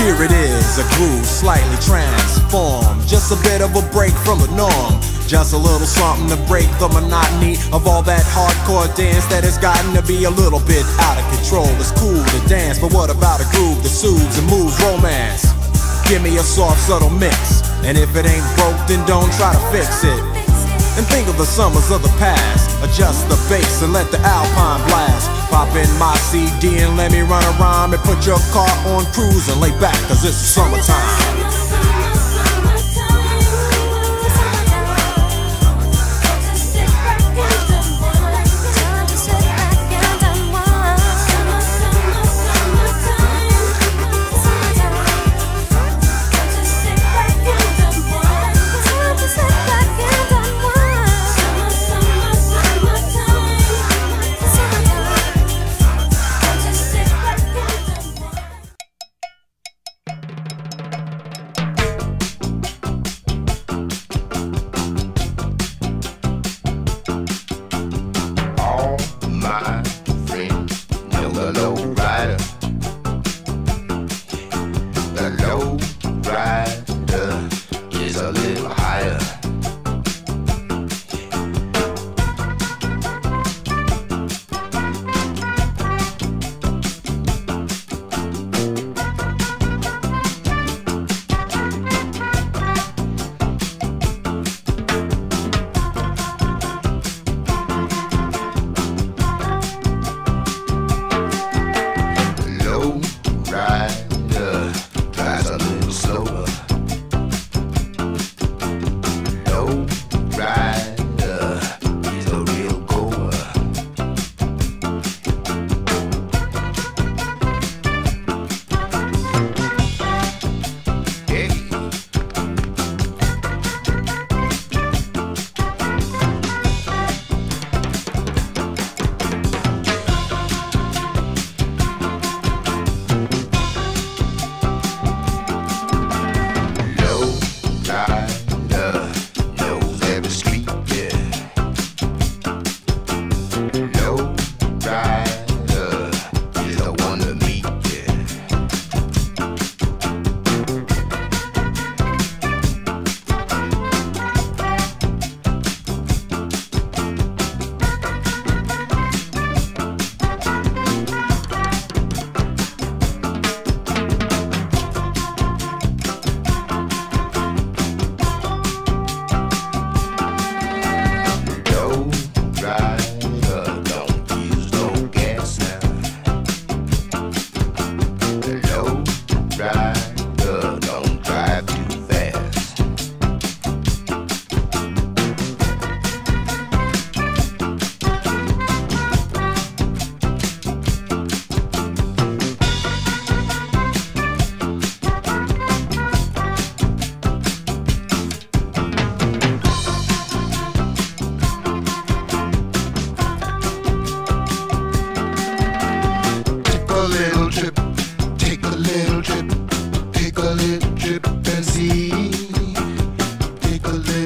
Here it is, a groove slightly transformed, just a bit of a break from the norm. Just a little something to break the monotony of all that hardcore dance that has gotten to be a little bit out of control. It's cool to dance, but what about a groove that soothes and moves romance? Give me a soft, subtle mix, and if it ain't broke, then don't try to fix it. And think of the summers of the past. Adjust the bass and let the Alpine blast. Pop in my CD and let me run a rhyme, and put your car on cruise and lay back, cause it's summertime. believe.